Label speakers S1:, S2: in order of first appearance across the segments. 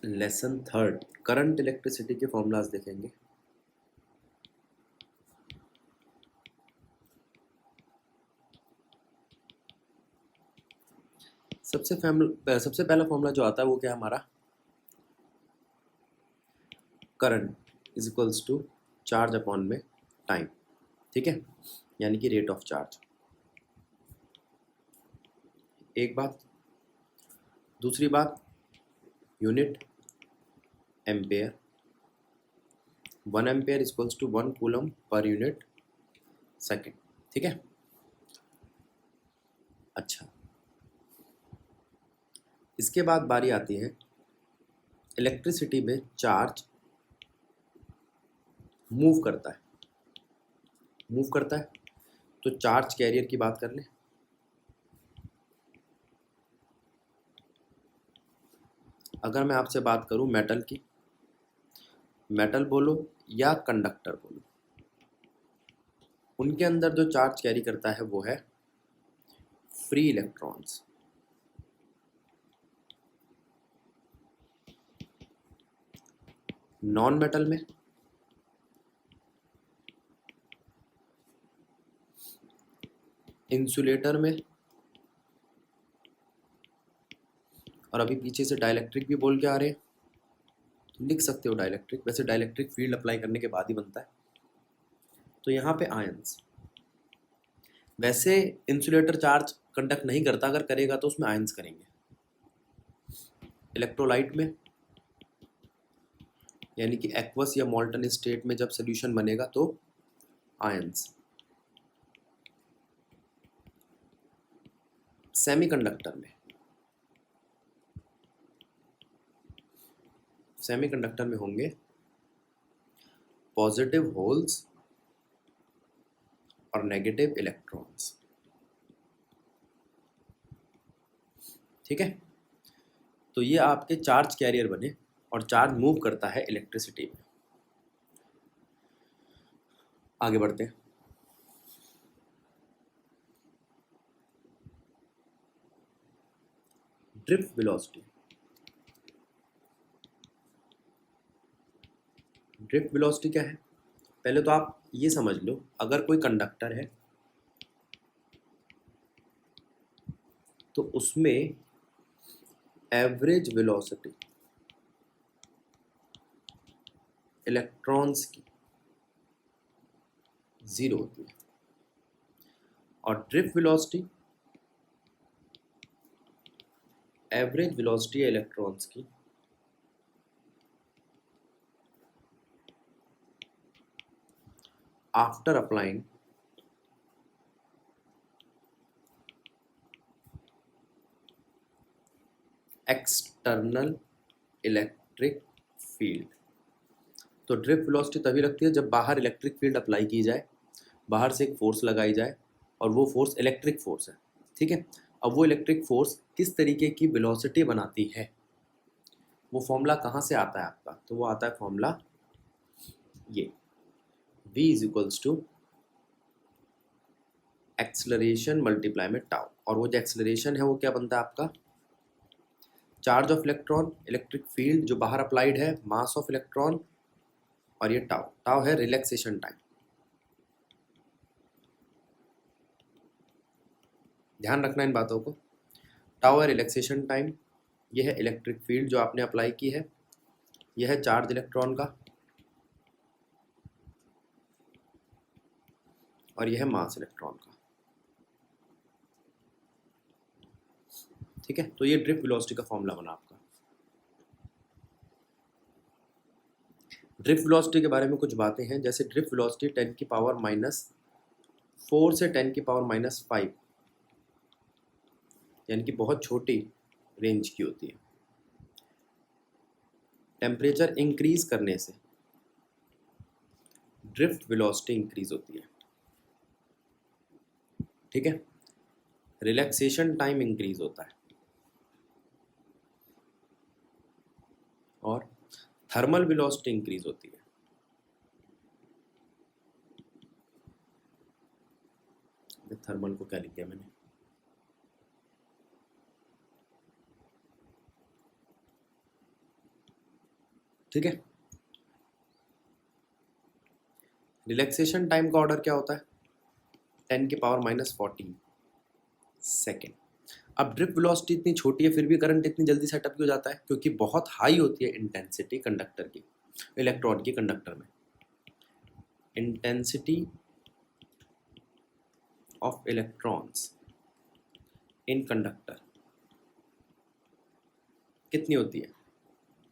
S1: Lesson third, current electricity के formulas देखेंगे। सबसे पहला फॉर्मूला जो आता है वो क्या है हमारा, current is equals to charge upon में टाइम, ठीक है, यानी कि रेट ऑफ चार्ज। एक बात, दूसरी बात unit ampere, 1 ampere is equals to 1 coulomb per unit second, ठीक है। अच्छा, इसके बाद बारी आती है इलेक्ट्रिसिटी में चार्ज मूव करता है, तो चार्ज कैरियर की बात कर लें। अगर मैं आपसे बात करूं मेटल की, मेटल बोलो या कंडक्टर बोलो, उनके अंदर जो चार्ज कैरी करता है वो है फ्री इलेक्ट्रॉन्स। नॉन मेटल में इंसुलेटर में, और अभी पीछे से डाइलेक्ट्रिक भी बोल के आ रहे हैं, तो लिख सकते हो डाइलेक्ट्रिक, वैसे डाइलेक्ट्रिक फील्ड अप्लाई करने के बाद ही बनता है, तो यहाँ पे आयंस। वैसे इंसुलेटर चार्ज कंडक्ट नहीं करता, अगर करेगा तो उसमें आयंस करेंगे। इलेक्ट्रोलाइट में, यानी कि एक्वस या मॉल्टन स्टेट में जब सोल्यूशन बनेगा तो आयंस। सेमीकंडक्टर में होंगे पॉजिटिव होल्स और नेगेटिव इलेक्ट्रॉन्स, ठीक है। तो ये आपके चार्ज कैरियर बने और चार्ज मूव करता है इलेक्ट्रिसिटी में। आगे बढ़ते हैं। ड्रिफ्ट वेलोसिटी, ड्रिफ्ट वेलोसिटी क्या है, पहले तो आप ये समझ लो, अगर कोई कंडक्टर है तो उसमें एवरेज वेलोसिटी इलेक्ट्रॉन्स की 0 होती है, और ड्रिफ्ट वेलोसिटी एवरेज वेलोसिटी है इलेक्ट्रॉन्स की after applying external electric field. तो ड्रिफ्ट वेलोसिटी तभी लगती है जब बाहर इलेक्ट्रिक फील्ड अप्लाई की जाए, बाहर से एक फोर्स लगाई जाए, और वो फोर्स इलेक्ट्रिक फोर्स है, ठीक है। अब वो इलेक्ट्रिक फोर्स किस तरीके की वेलोसिटी बनाती है, वो फॉर्मूला कहाँ से आता है आपका, तो वो आता है फॉर्मूला ये, v is equals to acceleration multiply में टाउ, और वो जो एक्सलरेशन है वो क्या बनता है आपका, charge of electron, electric field जो बाहर अप्लाइड है, मास ऑफ इलेक्ट्रॉन, और ये टाउ, टाउ है रिलैक्सेशन टाइम। ध्यान रखना इन बातों को, टाउ है रिलैक्सेशन टाइम, ये है इलेक्ट्रिक फील्ड जो आपने अप्लाई की है, यह है चार्ज इलेक्ट्रॉन का, और यह है मास इलेक्ट्रॉन का, ठीक है। तो ये ड्रिफ्ट वेलोसिटी का फॉर्मूला बना आपका। ड्रिफ्ट वेलोसिटी के बारे में कुछ बातें हैं, जैसे ड्रिफ्ट वेलोसिटी 10⁻⁴ से 10⁻⁵, यानी कि बहुत छोटी रेंज की होती है। टेम्परेचर इंक्रीज करने से ड्रिफ्ट वेलोसिटी इंक्रीज होती है, ठीक है। रिलैक्सेशन टाइम इंक्रीज होता है, और थर्मल वेलोसिटी इंक्रीज होती है। थर्मल को क्या लिख दिया मैंने, ठीक है। रिलैक्सेशन टाइम का ऑर्डर क्या होता है? 10⁻⁻14 सेकेंड। अब ड्रिप वेलोसिटी इतनी छोटी है फिर भी करंट इतनी जल्दी सेटअप क्यों जाता है? क्योंकि बहुत हाई होती है इंटेंसिटी कंडक्टर की, इलेक्ट्रॉन की कंडक्टर में। Intensity of electrons in conductor कितनी होती है?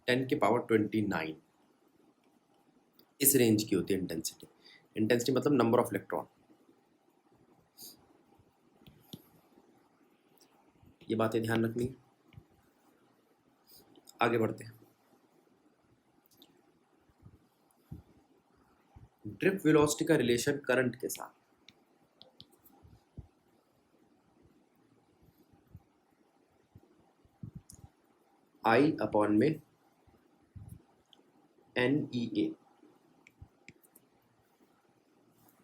S1: 10⁻29। इस रेंज की होती है इंटेंसिटी। इंटेंसिटी मतलब नंबर ऑफ इलेक्ट्रॉन। ये बातें ध्यान रखनी। आगे बढ़ते हैं। ड्रिप वेलोसिटी का रिलेशन करंट के साथ। I अपॉन में NEA।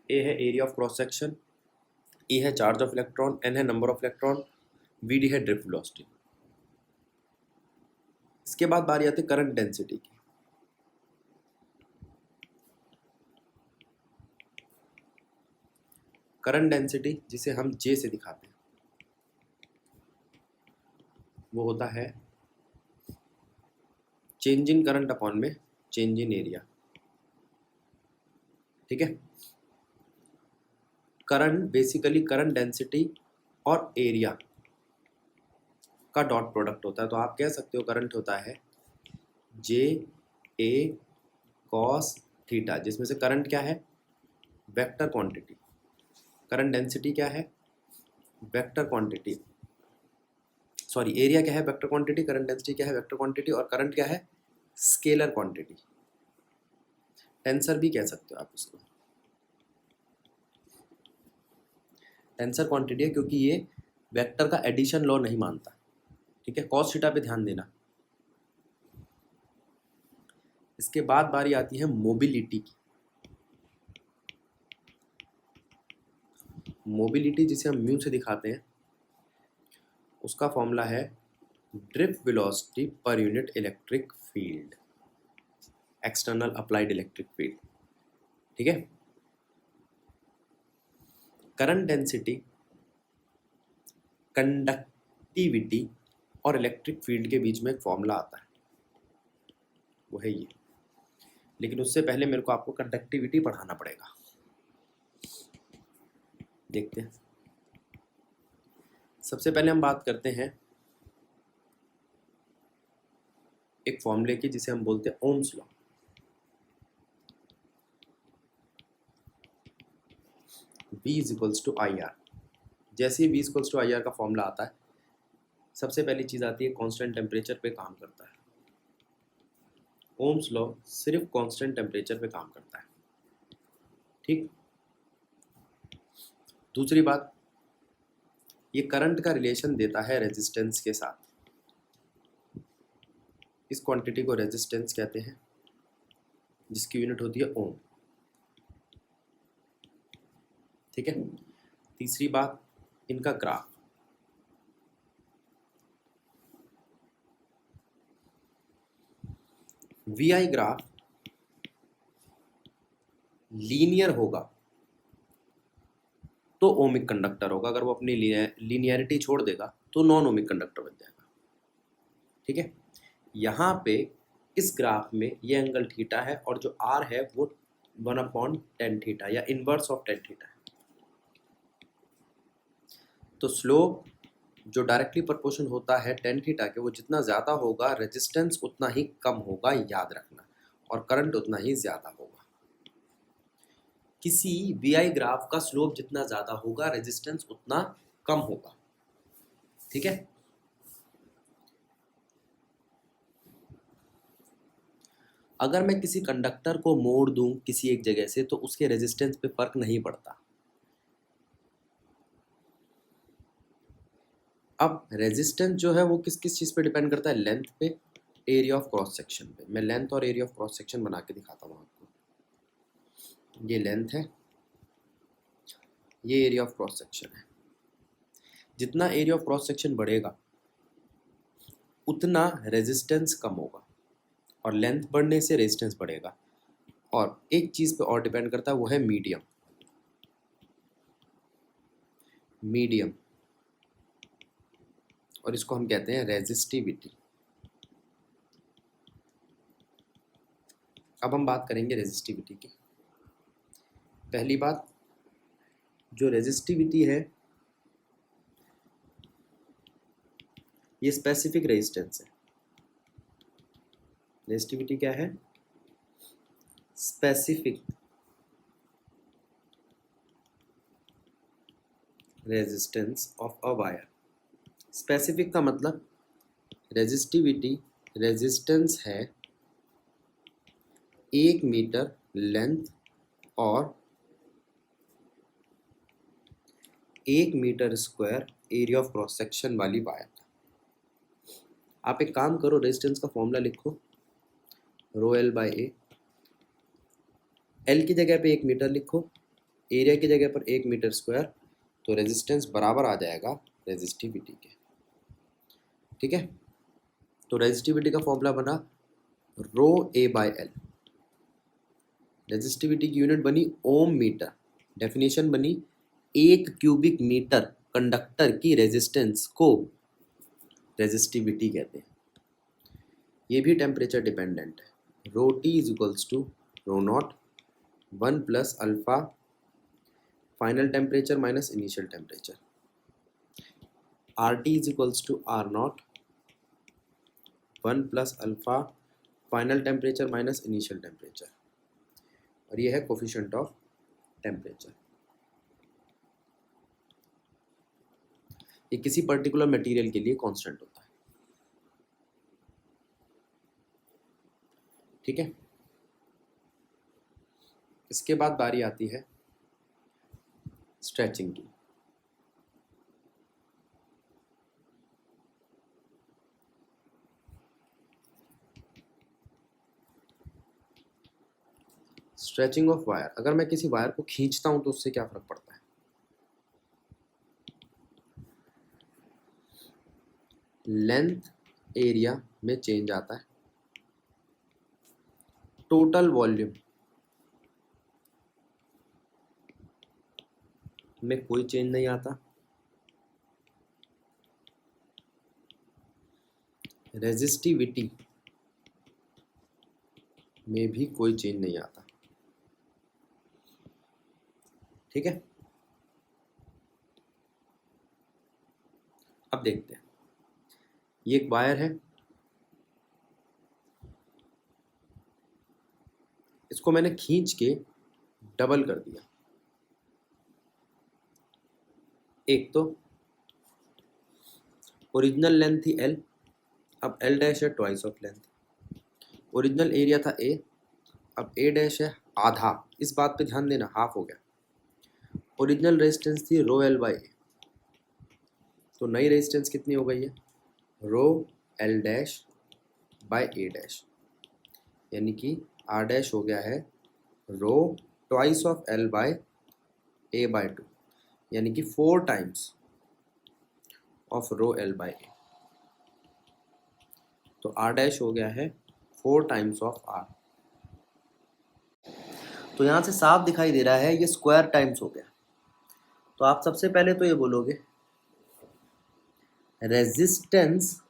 S1: ए है area of cross section, E है चार्ज ऑफ इलेक्ट्रॉन, N है नंबर ऑफ इलेक्ट्रॉन, VD है ड्रिप वेलोसिटी। इसके बाद बारी आती है करंट डेंसिटी की। करंट डेंसिटी जिसे हम J से दिखाते हैं वो होता है चेंज इन करंट अपॉन में चेंज इन एरिया। ठीक है। करंट बेसिकली करंट डेंसिटी और एरिया का डॉट प्रोडक्ट होता है। तो आप कह सकते हो करंट होता है JA cos थीटा, जिसमें से करंट क्या है? Vector quantity. करंट डेंसिटी क्या है? Vector quantity. सॉरी, एरिया क्या है? Vector quantity. करंट डेंसिटी क्या है? Vector quantity. और करंट क्या है? Scalar quantity. टेंसर भी कह सकते हो आप इसको। टेंसर क्वांटिटी है क्योंकि ये वेक्टर का एडिशन लॉ नहीं मानता। ठीक है। कॉस थीटा पे ध्यान देना। इसके बाद बारी आती है मोबिलिटी की। मोबिलिटी जिसे हम म्यू से दिखाते हैं उसका फॉर्मूला है drip velocity per unit electric field, external applied electric field. ठीक है। करंट डेंसिटी, कंडक्टिविटी और इलेक्ट्रिक फील्ड के बीच में एक फॉर्मूला आता है, वो है ये। लेकिन उससे पहले मेरे को आपको कंडक्टिविटी पढ़ाना पड़ेगा। देखते हैं। सबसे पहले हम बात करते हैं एक फॉर्मूले की जिसे हम बोलते हैं Ohm's law. V is to I R. जैसे ही V is to I R का फॉर्मूला आता है सबसे पहली चीज आती है कांस्टेंट टेम्परेचर पे काम करता है। ओम्स लॉ सिर्फ कांस्टेंट टेम्परेचर पे काम करता है। ठीक। दूसरी बात, ये करंट का रिलेशन देता है रेजिस्टेंस के साथ। इस क्वांटिटी को रेजिस्टेंस कहते हैं जिसकी यूनिट होती है ओम। ठीक है। तीसरी बात, इनका ग्राफ। VI ग्राफ लीनियर होगा तो ओमिक कंडक्टर होगा। अगर वो अपनी लीनियरिटी छोड़ देगा तो नॉन ओमिक कंडक्टर बन जाएगा। ठीक है। यहाँ पे इस ग्राफ में ये एंगल थीटा है और जो R है वो 1/tan थीटा या इनवर्स ऑफ tan थीटा है। तो स्लोप जो डायरेक्टली प्रोपोर्शन होता है tan थीटा के, वो जितना ज़्यादा होगा रेजिस्टेंस उतना ही कम होगा, याद रखना, और करंट उतना ही ज़्यादा होगा। किसी VI ग्राफ का स्लोप जितना ज़्यादा होगा रेजिस्टेंस उतना कम होगा। ठीक है। अगर मैं किसी कंडक्टर को मोड़ दूं किसी एक जगह से तो उसके रेजिस्टेंस पे फर्क नहीं पड़ता। अब रेजिस्टेंस जो है वो किस किस चीज़ पे डिपेंड करता है? लेंथ पे, एरिया ऑफ क्रॉस सेक्शन पे। मैं लेंथ और एरिया ऑफ क्रॉस सेक्शन बना के दिखाता हूँ आपको। ये लेंथ है, ये एरिया ऑफ क्रॉस सेक्शन है। जितना एरिया ऑफ क्रॉस सेक्शन बढ़ेगा उतना रेजिस्टेंस कम होगा। और लेंथ बढ़ने से रेजिस्टेंस बढ़ेगा। और एक चीज़ पे और डिपेंड करता है, वो है मीडियम। मीडियम, और इसको हम कहते हैं रेजिस्टिविटी। अब हम बात करेंगे रेजिस्टिविटी की। पहली बात, जो रेजिस्टिविटी है ये स्पेसिफिक रेजिस्टेंस है। रेजिस्टिविटी क्या है? Specific resistance of a wire. Specific का मतलब रेजिस्टिविटी रेजिस्टेंस है 1 मीटर लेंथ और 1 metre square area of cross section वाली वायर। आप एक काम करो, रेजिस्टेंस का फॉर्मूला लिखो, rho L by A. L की जगह पे 1 मीटर लिखो, एरिया की जगह पर 1 मीटर स्क्वायर, तो रेजिस्टेंस बराबर आ जाएगा रेजिस्टिविटी के। ठीक है, तो रेजिस्टिविटी का फॉर्मूला बना rho A by L. Resistivity की यूनिट बनी ओम मीटर। डेफिनेशन बनी 1 क्यूबिक मीटर कंडक्टर की रेजिस्टेंस को रेजिस्टिविटी कहते हैं। ये भी टेम्परेचर डिपेंडेंट है। Rho T is equals to rho not 1 plus alpha final temperature minus initial temperature. R T is equals to R not 1 plus alpha final temperature minus initial temperature, और ये है coefficient of temperature. ये किसी particular material के लिए constant होता है। ठीक है, इसके बाद बारी आती है स्ट्रेचिंग की। स्ट्रेचिंग ऑफ वायर, अगर मैं किसी वायर को खींचता हूं तो उससे क्या फर्क पड़ता है? लेंथ एरिया में चेंज आता है, टोटल वॉल्यूम में कोई चेंज नहीं आता, रेजिस्टिविटी में भी कोई चेंज नहीं आता। ठीक है, अब देखते हैं। ये एक वायर है, इसको मैंने खींच के डबल कर दिया। एक तो ओरिजिनल लेंथ थी L, अब L डैश है twice of length. Original area था A, अब A डैश है आधा। इस बात पे ध्यान देना, हाफ हो गया। ओरिजिनल रेजिस्टेंस थी रो एल बाई ए, तो नई रेजिस्टेंस कितनी हो गई है? Rho L dash by A dash, यानी कि आर डैश हो गया है rho twice of L by A by 2, यानी कि 4 times of rho L by A. तो आर डैश हो गया है 4 टाइम्स ऑफ आर। तो यहाँ से साफ दिखाई दे रहा है ये स्क्वायर टाइम्स हो गया। तो आप सबसे पहले तो ये बोलोगे resistance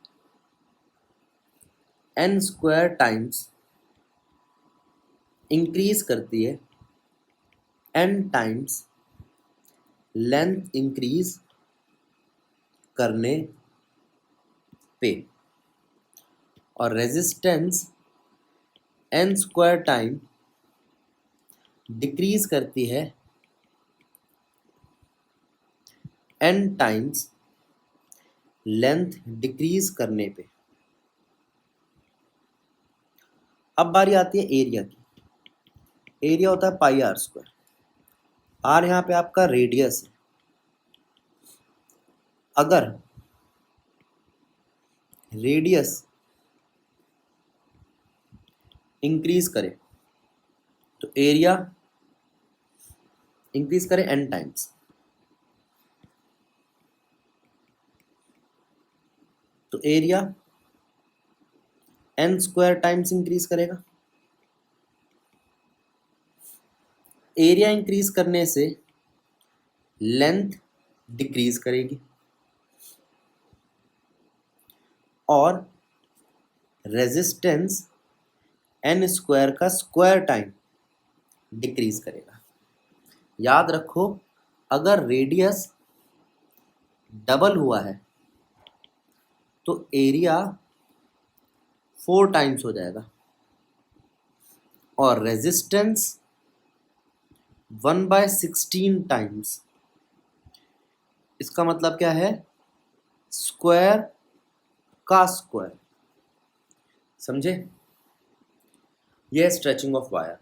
S1: N square times increase करती है एन टाइम्स लेंथ इंक्रीज करने पे, और resistance N square time decrease करती है एन टाइम्स लेंथ डिक्रीज करने पे। अब बारी आती है एरिया की। एरिया होता है पाई आर स्क्वायर। आर यहाँ पे आपका रेडियस है। अगर रेडियस इंक्रीज करे तो एरिया इंक्रीज करे एन टाइम्स, तो area N square times increase करेगा। एरिया इंक्रीज करने से लेंथ डिक्रीज करेगी और रेजिस्टेंस एन स्क्वायर का स्क्वायर टाइम डिक्रीज करेगा। याद रखो, अगर रेडियस डबल हुआ है तो एरिया 4 टाइम्स हो जाएगा और रेजिस्टेंस 1/16 टाइम्स। इसका मतलब क्या है? स्क्वायर का स्क्वायर। समझे? यह है स्ट्रेचिंग ऑफ वायर।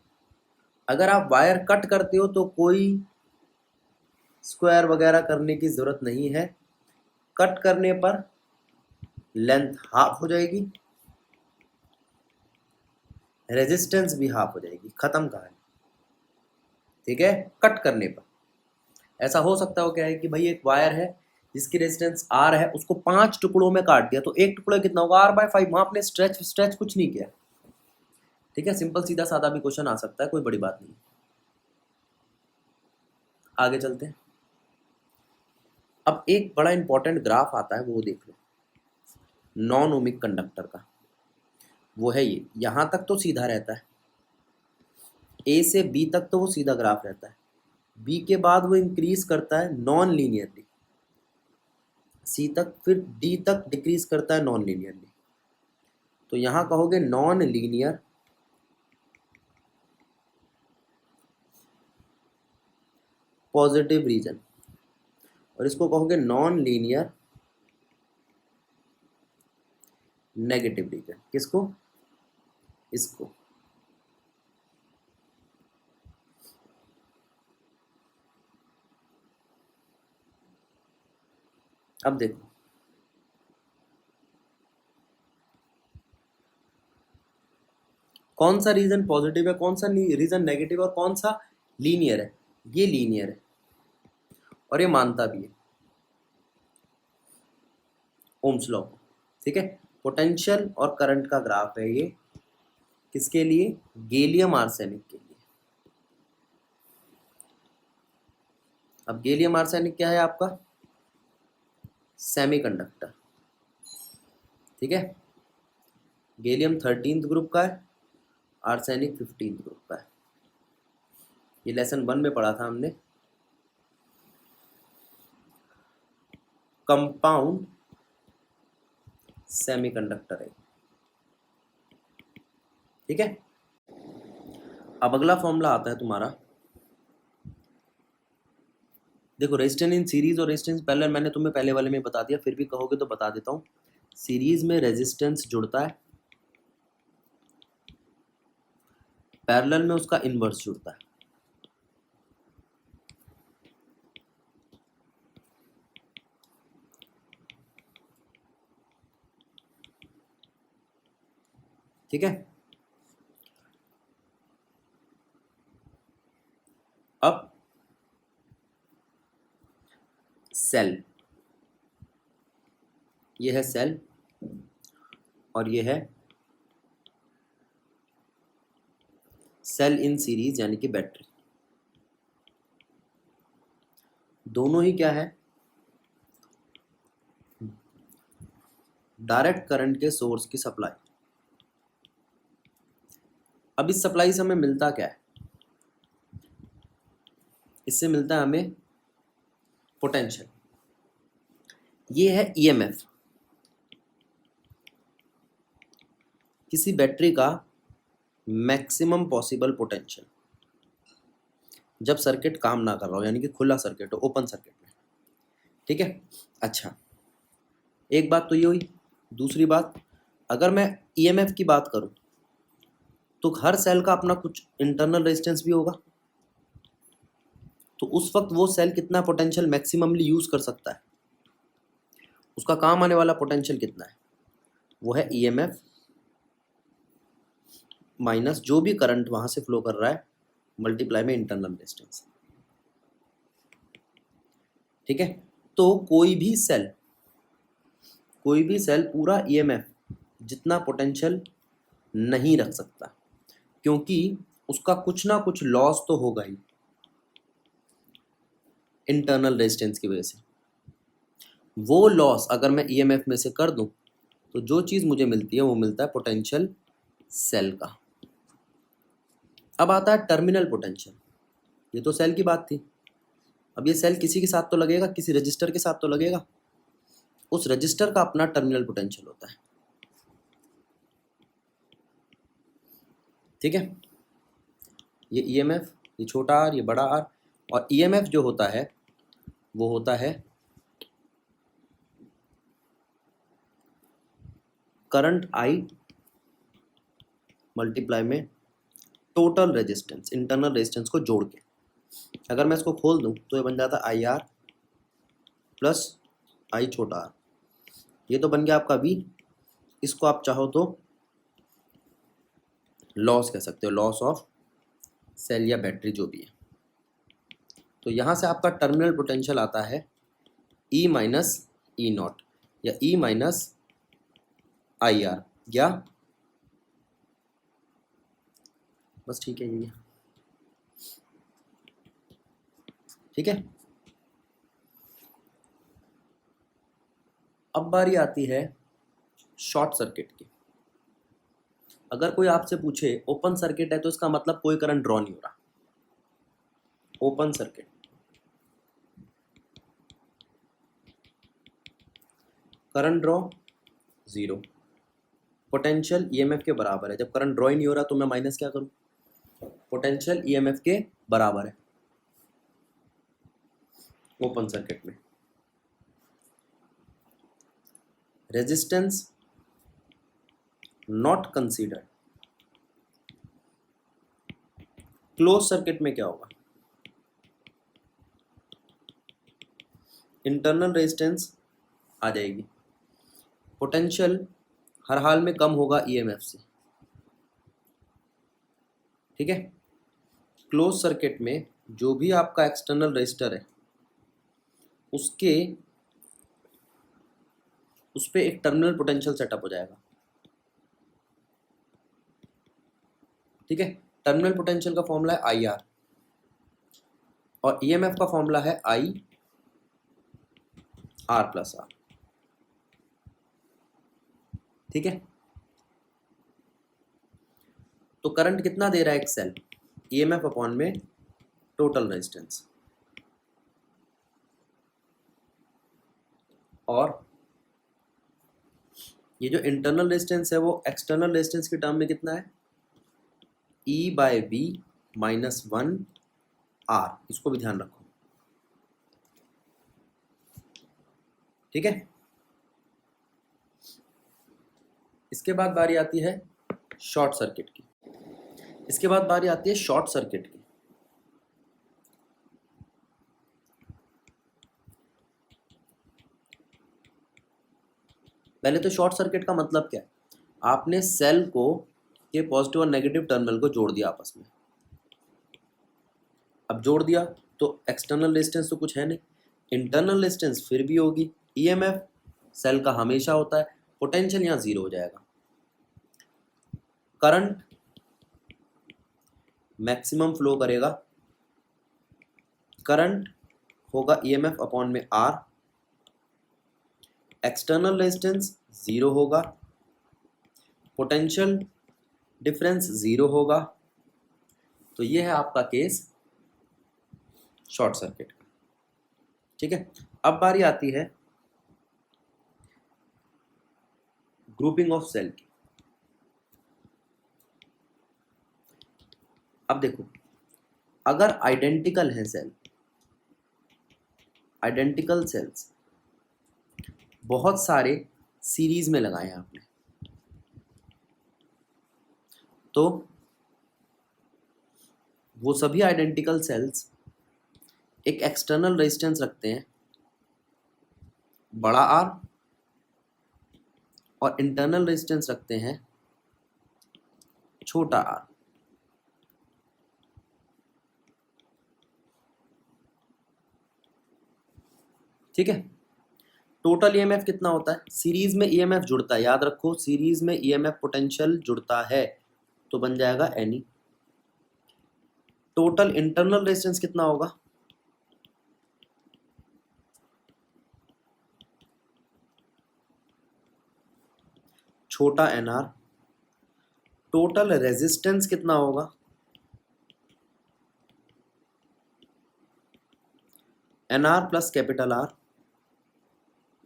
S1: अगर आप वायर कट करते हो तो कोई स्क्वायर वगैरह करने की जरूरत नहीं है। कट करने पर लेंथ हाफ हो जाएगी, रेजिस्टेंस भी हाफ हो जाएगी, खत्म कहानी। ठीक है? कट करने पर ऐसा हो सकता हो क्या है कि भाई एक वायर है जिसकी रेजिस्टेंस आर है, उसको 5 टुकड़ों में काट दिया तो एक टुकड़ा कितना होगा? R/5। वहां आपने स्ट्रेच कुछ नहीं किया। ठीक है? सिंपल सीधा सादा भी क्वेश्चन आ सकता है, कोई बड़ी बात नहीं। आगे चलते हैं। अब एक बड़ा इंपॉर्टेंट ग्राफ आता है, वो देख लो, नॉन ओमिक कंडक्टर का। वो है ये, यहां तक तो सीधा रहता है, ए से बी तक तो वो सीधा ग्राफ रहता है, बी के बाद वो इंक्रीज करता है नॉन लीनियरली, सी तक, फिर डी तक डिक्रीज करता है नॉन लीनियरली। तो यहां कहोगे नॉन लीनियर पॉजिटिव रीजन और इसको कहोगे नॉन लीनियर नेगेटिव रीजन। किसको? इसको। अब देखो, कौन सा रीजन पॉजिटिव है, कौन सा रीजन नेगेटिव और कौन सा लीनियर है? ये लीनियर है और ये मानता भी है ओम्स लॉ को। ठीक है? पोटेंशियल और करंट का ग्राफ है ये। किसके लिए? गैलियम आर्सेनिक के लिए। अब गैलियम आर्सेनिक क्या है आपका? सेमीकंडक्टर। ठीक है? गैलियम 13th ग्रुप का है, आर्सेनिक 15th ग्रुप का है। ये लेसन 1 में पढ़ा था हमने। कंपाउंड सेमीकंडक्टर है। ठीक है? अब अगला फॉर्मूला आता है तुम्हारा, देखो, रेजिस्टेंस इन सीरीज और रेजिस्टेंस पैरेलल मैंने तुम्हें पहले वाले में बता दिया, फिर भी कहोगे तो बता देता हूँ। सीरीज में रेजिस्टेंस जुड़ता है, पैरेलल में उसका इन्वर्स जुड़ता है। ठीक है? अब सेल, ये है सेल और ये है सेल इन सीरीज यानी कि बैटरी। दोनों ही क्या है? डायरेक्ट करंट के सोर्स की सप्लाई। अब इस सप्लाई से हमें मिलता क्या है? इससे मिलता है हमें पोटेंशियल। ये है ईएमएफ। किसी बैटरी का मैक्सिमम पॉसिबल पोटेंशियल जब सर्किट काम ना कर रहा हो, यानी कि खुला सर्किट हो, ओपन सर्किट में। ठीक है? अच्छा, एक बात तो ये हुई। दूसरी बात, अगर मैं ईएमएफ की बात करूं तो हर सेल का अपना कुछ इंटरनल रेजिस्टेंस भी होगा। तो उस वक्त वो सेल कितना पोटेंशियल मैक्सिममली यूज कर सकता है, उसका काम आने वाला पोटेंशियल कितना है? वो है ईएमएफ माइनस जो भी करंट वहां से फ्लो कर रहा है, मल्टीप्लाई में इंटरनल रेजिस्टेंस। ठीक है? तो कोई भी सेल पूरा ईएमएफ जितना पोटेंशियल नहीं रख सकता, क्योंकि उसका कुछ ना कुछ लॉस तो होगा ही इंटरनल रेजिस्टेंस की वजह से। वो लॉस अगर मैं ईएमएफ में से कर दूं तो जो चीज़ मुझे मिलती है वो मिलता है पोटेंशियल सेल का। अब आता है टर्मिनल पोटेंशियल। ये तो सेल की बात थी। अब ये सेल किसी के साथ तो लगेगा, किसी रजिस्टर के साथ तो लगेगा। उस रजिस्टर का अपना टर्मिनल पोटेंशियल होता है। ठीक है, ये ईएमएफ, ये छोटा आर, ये बड़ा आर, और ईएमएफ जो होता है वो होता है करंट आई मल्टीप्लाई में टोटल रेजिस्टेंस, इंटरनल रेजिस्टेंस को जोड़ के। अगर मैं इसको खोल दूं तो ये बन जाता है आई आर प्लस आई छोटा आर। ये तो बन गया आपका वी। इसको आप चाहो तो लॉस कह सकते हो, लॉस ऑफ सेल या बैटरी जो भी है। तो यहाँ से आपका टर्मिनल पोटेंशियल आता है ई माइनस ई नॉट या ई माइनस आई आर, या बस ठीक है ये। ठीक है, अब बारी आती है शॉर्ट सर्किट की। अगर कोई आपसे पूछे ओपन सर्किट है तो इसका मतलब कोई करंट ड्रॉ नहीं हो रहा। Open circuit, current draw zero, potential EMF के बराबर है। जब करंट ड्रॉ ही नहीं हो रहा तो मैं माइनस क्या करूं, पोटेंशियल ईएमएफ के बराबर है ओपन सर्किट में। Resistance not considered. Close circuit में क्या होगा, इंटरनल रेजिस्टेंस आ जाएगी, पोटेंशियल हर हाल में कम होगा ईएमएफ से। ठीक है, क्लोज सर्किट में जो भी आपका एक्सटर्नल रेजिस्टर है उसके उस पर एक टर्मिनल पोटेंशियल सेटअप हो जाएगा। ठीक है, टर्मिनल पोटेंशियल का फॉर्मूला है आई आर और ईएमएफ का फॉर्मूला है आई आर प्लस आर। ठीक है, तो करंट कितना दे रहा है एक सेल, ईएमएफ अपॉन में टोटल रेजिस्टेंस, और ये जो इंटरनल रेजिस्टेंस है वो एक्सटर्नल रेजिस्टेंस के टर्म में कितना है, E by V minus one R. इसको भी ध्यान रखो। ठीक है, इसके बाद बारी आती है शॉर्ट सर्किट की। इसके बाद बारी आती है शॉर्ट सर्किट की। पहले तो शॉर्ट सर्किट का मतलब क्या है, आपने सेल को के पॉजिटिव और नेगेटिव टर्मिनल को जोड़ दिया आपस में। अब जोड़ दिया तो एक्सटर्नल रेजिस्टेंस तो कुछ है नहीं, इंटरनल रेजिस्टेंस फिर भी होगी, ईएमएफ सेल का हमेशा होता है, पोटेंशियल यहाँ जीरो हो जाएगा, करंट मैक्सिमम फ्लो करेगा, करंट होगा ईएमएफ अपॉन में आर, एक्सटर्नल रेजिस्टेंस जीरो होगा, पोटेंशियल डिफरेंस जीरो होगा। तो ये है आपका केस शॉर्ट सर्किट का। ठीक है, अब बारी आती है ग्रुपिंग ऑफ सेल की। अब देखो, अगर आइडेंटिकल है सेल, आइडेंटिकल सेल्स बहुत सारे सीरीज में लगाए हैं आपने, तो वो सभी आइडेंटिकल सेल्स एक एक्सटर्नल रेजिस्टेंस रखते हैं बड़ा आर और इंटरनल रेजिस्टेंस रखते हैं छोटा आर। ठीक है, टोटल ईएमएफ कितना होता है? सीरीज में ईएमएफ जुड़ता है, याद रखो सीरीज में ईएमएफ पोटेंशियल जुड़ता है तो बन जाएगा एनई। टोटल इंटरनल रेजिस्टेंस कितना होगा? छोटा एनआर। टोटल रेजिस्टेंस कितना होगा? NR plus capital R.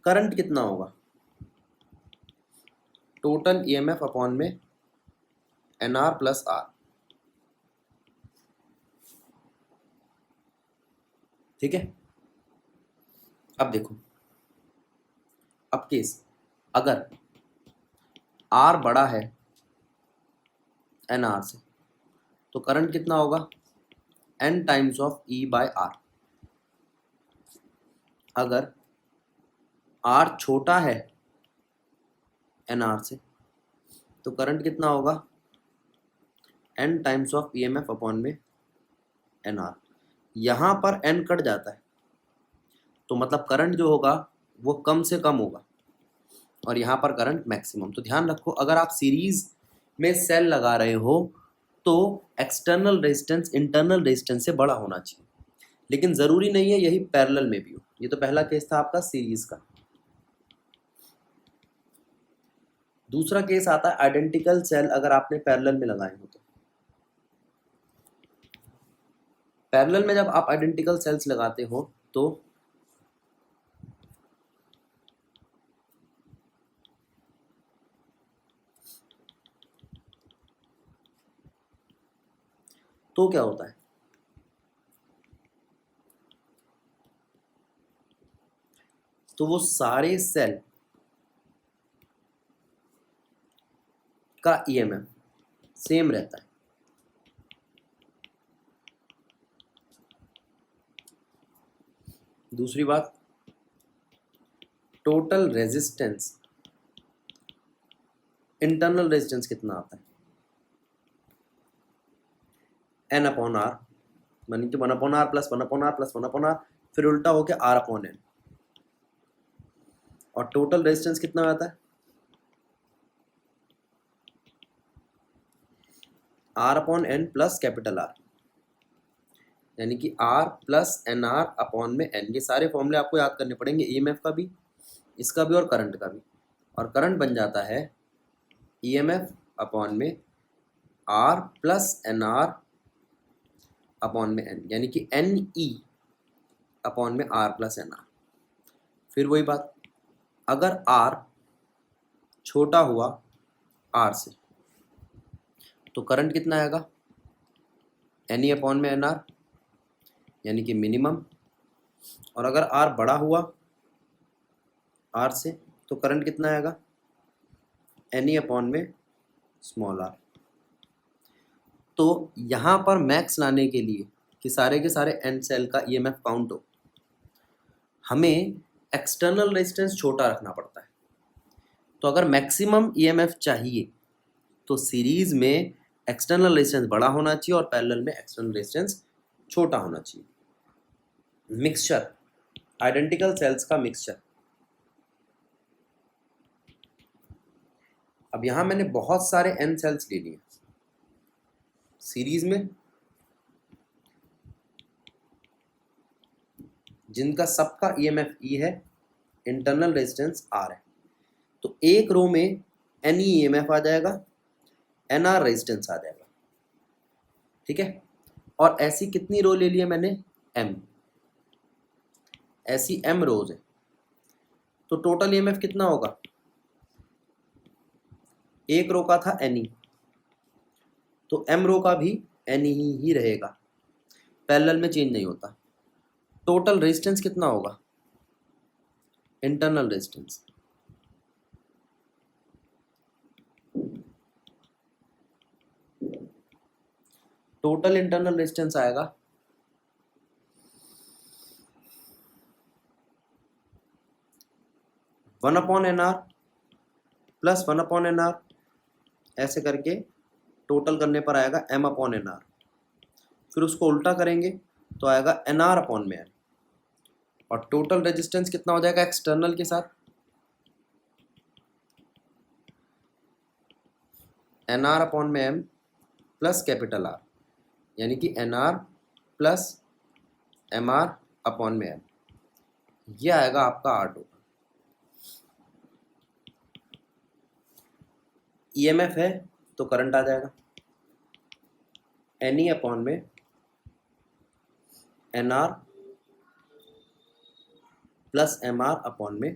S1: Current कितना होगा? टोटल ईएमएफ अपॉन में एनआर प्लस आर। ठीक है, अब देखो, अब केस अगर आर बड़ा है एनआर से तो करंट कितना होगा? N times of E by R. अगर आर छोटा है एनआर से तो करंट कितना होगा? N times of EMF upon में एनआर। यहाँ पर एन कट जाता है तो मतलब करंट जो होगा वो कम से कम होगा और यहाँ पर करंट मैक्सिमम। तो ध्यान रखो, अगर आप सीरीज में सेल लगा रहे हो तो एक्सटर्नल रेजिस्टेंस इंटरनल रेजिस्टेंस से बड़ा होना चाहिए, लेकिन ज़रूरी नहीं है यही पैरेलल में भी हो। ये तो पहला केस था आपका सीरीज का। दूसरा केस आता है आइडेंटिकल सेल अगर आपने पैरेलल में लगाए हो तो। पैरेलल में जब आप आइडेंटिकल सेल्स लगाते हो तो क्या होता है? तो वो सारे सेल का ईएमएफ सेम रहता है। दूसरी बात, टोटल रेजिस्टेंस इंटरनल रेजिस्टेंस कितना आता है? एन अपॉन आर, मानी कि 1/r plus 1/r plus 1/r, फिर उल्टा होके आर अपॉन एन। और टोटल रेजिस्टेंस कितना आता है? R upon N plus capital R, यानी कि R plus N R upon में एन। ये सारे फॉर्मूले आपको याद करने पड़ेंगे, ईएमएफ का भी, इसका भी और करंट का भी। और करंट बन जाता है ईएमएफ अपॉन में R plus N R upon में एन, यानी कि एन ई अपॉन में आर प्लस एन आर। फिर वही बात, अगर आर छोटा हुआ आर से तो करंट कितना आएगा? एन ई अपॉन में एन आर, यानी कि मिनिमम। और अगर आर बड़ा हुआ आर से तो करंट कितना आएगा? एन ई अपॉन में स्मॉल आर। तो यहाँ पर मैक्स लाने के लिए कि सारे के सारे एन सेल का ईएमएफ काउंट हो, हमें एक्सटर्नल रेजिस्टेंस छोटा रखना पड़ता है। तो अगर मैक्सिमम ईएमएफ चाहिए तो सीरीज में एक्सटर्नल रेजिस्टेंस बड़ा होना चाहिए और पैरेलल में एक्सटर्नल रेजिस्टेंस छोटा होना चाहिए। मिक्सचर, आइडेंटिकल सेल्स का मिक्सचर। अब यहां मैंने बहुत सारे एन सेल्स ले लिए सीरीज में, जिनका सबका ईएमएफ ई है, इंटरनल रेजिस्टेंस आर है। तो एक रो में एन ई ईएमएफ आ जाएगा, एन आर रेजिस्टेंस आ जाएगा। ठीक है, और ऐसी कितनी रो ले ली है मैंने? एम। ऐसी एम रोज है तो टोटल ईएमएफ कितना होगा? एक रो का था एन ई, तो एम रो का भी एन ही रहेगा, पैरेलल में चेंज नहीं होता। टोटल रेजिस्टेंस कितना होगा? Internal resistance, total internal resistance आएगा 1/nr प्लस 1/nr, ऐसे करके टोटल करने पर आएगा m/nr। फिर उसको उल्टा करेंगे तो आएगा nr अपॉन में n, और टोटल रेजिस्टेंस कितना हो जाएगा एक्सटर्नल के साथ, एन आर अपॉन में एम प्लस कैपिटल आर, यानी कि N R plus M R upon में एम, ये आएगा आपका आर टोटल। ईएमएफ है तो करंट आ जाएगा एन ई अपॉन में N R plus M R upon में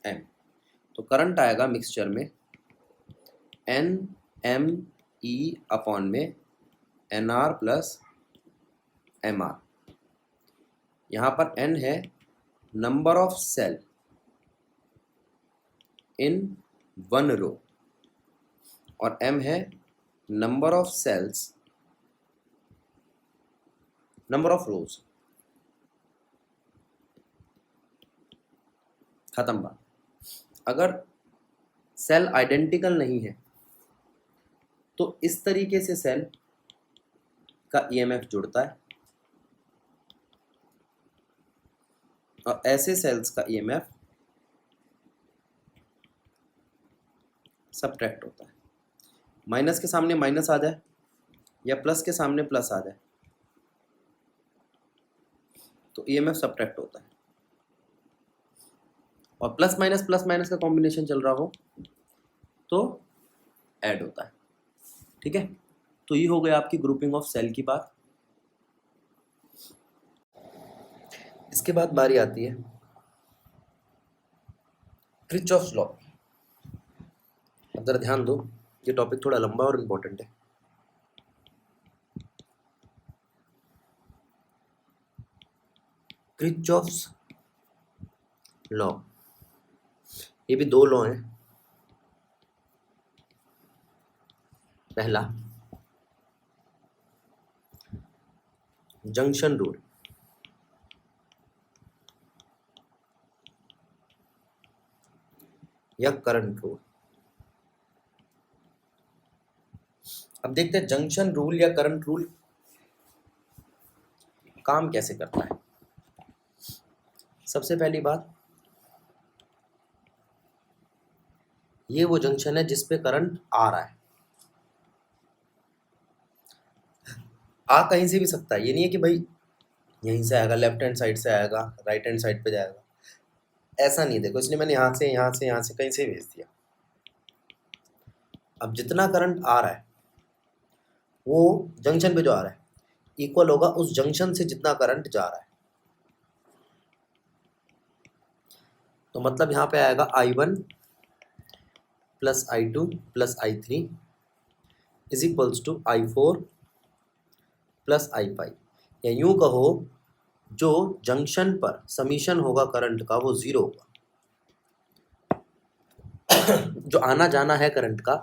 S1: एम, तो करंट आएगा मिक्सचर में एन एम ई अपॉन में N R plus M R. यहाँ पर एन है number of cell in one row और एम है number of cells, number of rows. खत्म बात। अगर सेल आइडेंटिकल नहीं है तो इस तरीके से सेल का ईएमएफ जुड़ता है और ऐसे सेल्स का ईएमएफ सबट्रैक्ट होता है। माइनस के सामने माइनस आ जाए या प्लस के सामने प्लस आ जाए तो ईएमएफ सबट्रैक्ट होता है, और प्लस माइनस का कॉम्बिनेशन चल रहा हो तो ऐड होता है। ठीक है, तो ये हो गया आपकी ग्रुपिंग ऑफ सेल की बात। इसके बाद बारी आती है किरचॉफ्स लॉ। अब जरा ध्यान दो, ये टॉपिक थोड़ा लंबा और इम्पोर्टेंट है। किरचॉफ्स लॉ, ये भी दो लॉ हैं। पहला जंक्शन रूल, या करंट रूल। अब देखते हैं जंक्शन रूल या करंट रूल काम कैसे करता है। सबसे पहली बात, ये वो जंक्शन है जिस पे करंट आ रहा है। आ कहीं से भी सकता है, ये नहीं है कि भाई यहीं से आएगा, लेफ्ट हैंड साइड से आएगा, राइट हैंड साइड पे जाएगा, ऐसा नहीं। देखो, इसलिए मैंने यहाँ से कहीं से भेज दिया। अब जितना करंट आ रहा है वो जंक्शन पे जो आ रहा है इक्वल होगा उस जंक्शन से जितना करंट जा रहा है। तो मतलब यहाँ पे आएगा I1 plus I2 plus I3 is equals to I4 plus I5, या यूं कहो जो जंक्शन पर समीशन होगा करंट का वो जीरो होगा। जो आना जाना है करंट का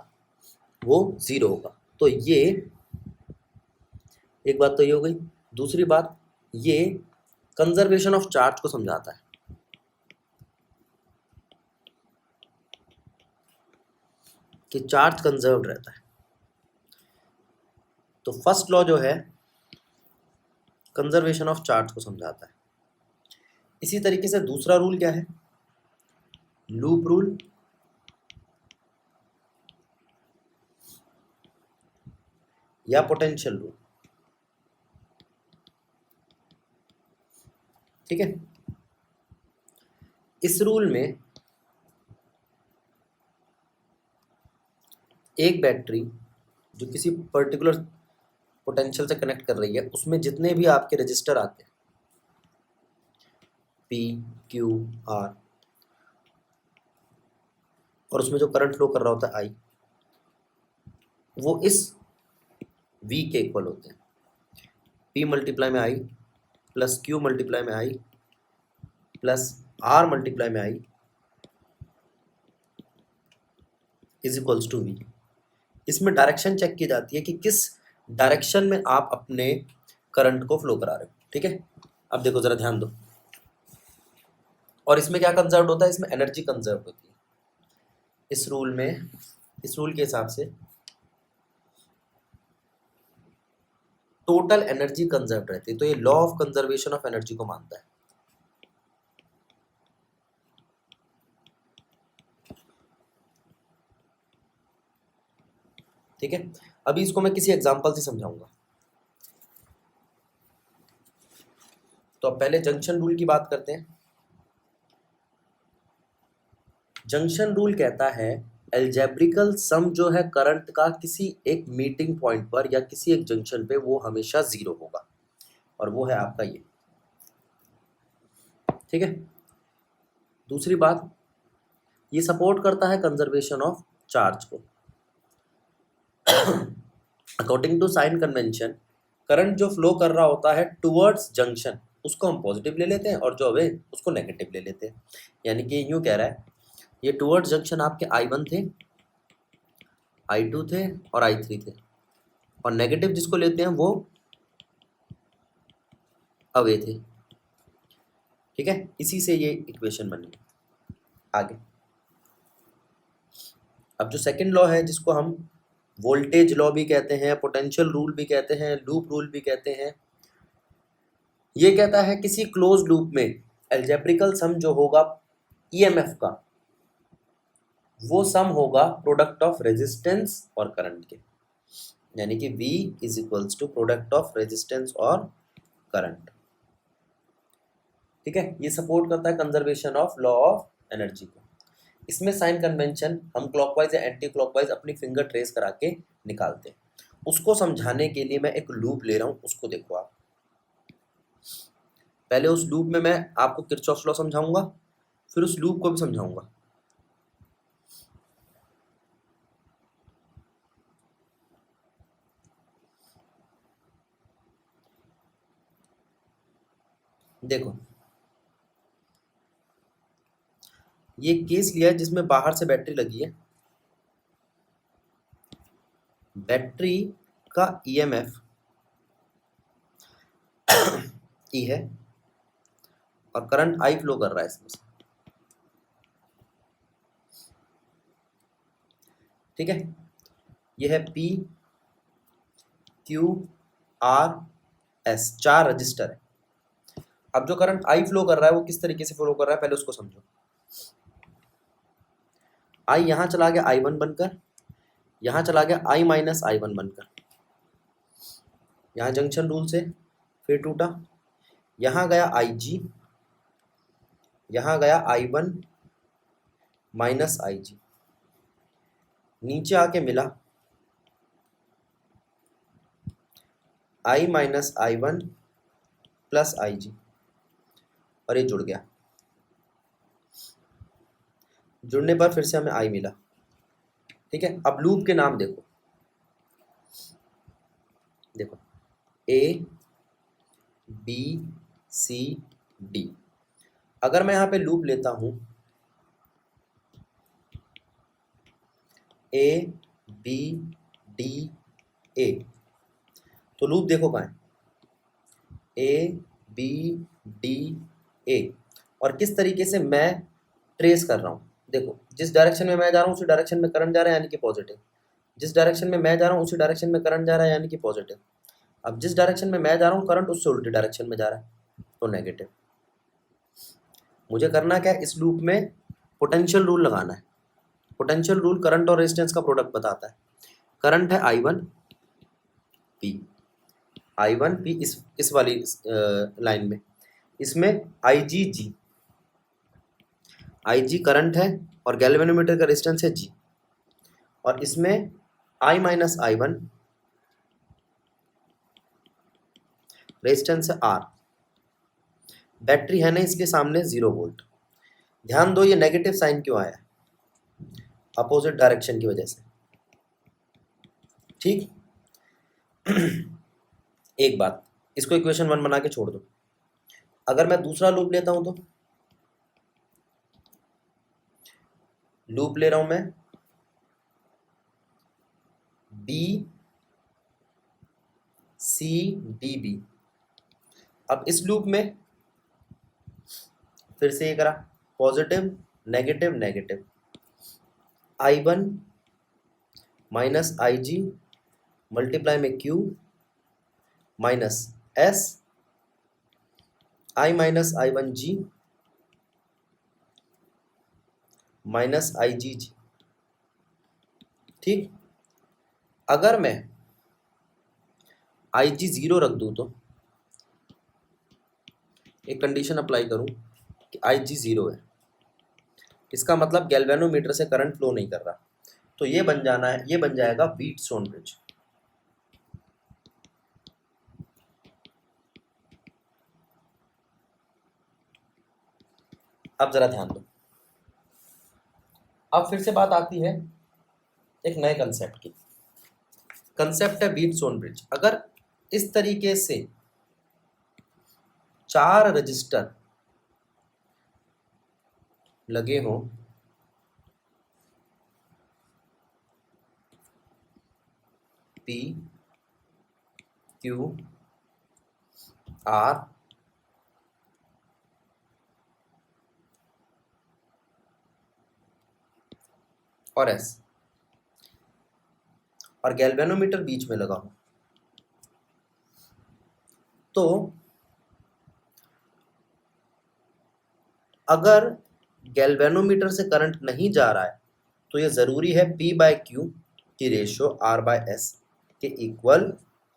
S1: वो जीरो होगा। तो ये एक बात तो ये हो गई। दूसरी बात, ये कंजर्वेशन ऑफ चार्ज को समझाता है। कि चार्ज कंजर्व्ड रहता है। तो फर्स्ट लॉ जो है कंजर्वेशन ऑफ चार्ज को समझाता है। इसी तरीके से दूसरा रूल क्या है, लूप रूल, या पोटेंशियल रूल। ठीक है, इस रूल में एक बैटरी जो किसी पर्टिकुलर पोटेंशियल से कनेक्ट कर रही है उसमें जितने भी आपके रजिस्टर आते हैं P, Q, R, और उसमें जो करंट फ्लो कर रहा होता है I, वो इस V के इक्वल होते हैं। P मल्टीप्लाई में I प्लस Q मल्टीप्लाई में I प्लस R मल्टीप्लाई में I is equals to V। इसमें डायरेक्शन चेक की जाती है कि किस डायरेक्शन में आप अपने करंट को फ्लो करा रहे हो। ठीक है, अब देखो जरा ध्यान दो। और इसमें क्या कंजर्व होता है, इसमें एनर्जी कंजर्व होती है। इस रूल में, इस रूल के हिसाब से टोटल एनर्जी कंजर्व रहती है। तो ये law of conservation of energy को मानता है। ठीक है, अभी इसको मैं किसी एग्जांपल से समझाऊंगा। तो अब पहले जंक्शन रूल की बात करते हैं। जंक्शन रूल कहता है एल्जेब्रिकल सम जो है करंट का किसी एक मीटिंग पॉइंट पर या किसी एक जंक्शन पे वो हमेशा जीरो होगा, और वो है आपका ये। ठीक है, दूसरी बात, ये सपोर्ट करता है कंजर्वेशन ऑफ चार्ज को। According to sign convention, current जो फ्लो कर रहा होता है टुवर्ड्स जंक्शन उसको हम पॉजिटिव ले लेते हैं और जो अवे उसको नेगेटिव ले लेते हैं। यानी कि यूँ कह रहा है ये टुवर्ड्स जंक्शन आपके I1 थे, I2 थे और I3 थे, और नेगेटिव जिसको लेते हैं वो अवे थे। ठीक है, इसी से ये इक्वेशन बनी। आगे अब जो सेकंड लॉ है जिसको हम वोल्टेज लॉ भी कहते हैं, पोटेंशियल रूल भी कहते हैं, लूप रूल भी कहते हैं, ये कहता है किसी क्लोज लूप में एल्जेब्रिकल सम जो होगा ईएमएफ का वो सम होगा प्रोडक्ट ऑफ रेजिस्टेंस और करंट के। यानी कि V is equals to product of resistance और करंट। ठीक है, ये सपोर्ट करता है conservation of law of energy को। इसमें साइन कन्वेंशन हम क्लॉकवाइज या एंटी क्लॉकवाइज अपनी फिंगर ट्रेस करा के निकालते हैं। उसको समझाने के लिए मैं एक लूप ले रहा हूँ, उसको देखो आप। पहले उस लूप में मैं आपको किरचॉफ लॉ समझाऊंगा, फिर उस लूप को भी समझाऊंगा। देखो ये केस लिया है जिसमें बाहर से बैटरी लगी है, बैटरी का ईएमएफ ई है और करंट आई फ्लो कर रहा है इसमें से। ठीक है, ये है P Q R S, 4 register है। अब जो करंट आई फ्लो कर रहा है वो किस तरीके से फ्लो कर रहा है पहले उसको समझो। आई यहां चला गया I1 बनकर, यहां चला गया I माइनस I1 बनकर, यहां जंक्शन रूल से फिर टूटा, यहां गया IG, यहां गया I1 माइनस IG, नीचे आके मिला I minus I1 plus IG और ये जुड़ गया। जुड़ने पर फिर से हमें I मिला। ठीक है, अब लूप के नाम देखो, देखो A B C D। अगर मैं यहाँ पे लूप लेता हूँ A B D A, तो लूप देखो कहाँ है A B D A, और किस तरीके से मैं ट्रेस कर रहा हूँ। देखो जिस डायरेक्शन में मैं जा रहा हूँ उसी डायरेक्शन में करंट जा रहा है यानी कि पॉजिटिव, जिस डायरेक्शन में मैं जा रहा हूँ उसी डायरेक्शन में करंट जा रहा है यानी कि पॉजिटिव। अब जिस डायरेक्शन में मैं जा रहा हूँ करंट उससे उल्टी डायरेक्शन में जा रहा है तो नेगेटिव। मुझे करना क्या है, इस लूप में पोटेंशियल रूल लगाना है। पोटेंशियल रूल करंट और रेजिस्टेंस का प्रोडक्ट बताता है। करंट है I1P इस वाली लाइन में, इसमें IG करंट है और गैल्वेनोमीटर का रेजिस्टेंस है G, और इसमें I माइनस I1 रेजिस्टेंस है R। बैटरी है ना इसके सामने 0 वोल्ट। ध्यान दो ये नेगेटिव साइन क्यों आया, अपोजिट डायरेक्शन की वजह से। ठीक एक बात, इसको इक्वेशन 1 बना के छोड़ दो। अगर मैं दूसरा लूप लेता हूं तो लूप ले रहा हूं मैं B C D B। अब इस लूप में फिर से ये करा positive negative negative, I1 minus IG multiply में Q minus S I minus I1G minus IGG। ठीक, अगर मैं IG 0 रख दूं तो एक कंडीशन अप्लाई करूं कि IG 0 है, इसका मतलब गैल्वेनोमीटर से करंट फ्लो नहीं कर रहा, तो ये बन जाएगा व्हीटस्टोन ब्रिज। अब जरा ध्यान दो, अब फिर से बात आती है एक नए कंसेप्ट की। कंसेप्ट है व्हीटस्टोन ब्रिज। अगर इस तरीके से 4 रजिस्टर लगे हों, P, Q, R और S, और गैल्वेनोमीटर बीच में लगा हो, तो अगर गैल्वेनोमीटर से करंट नहीं जा रहा है तो ये ज़रूरी है P/Q की रेशियो R/S के इक्वल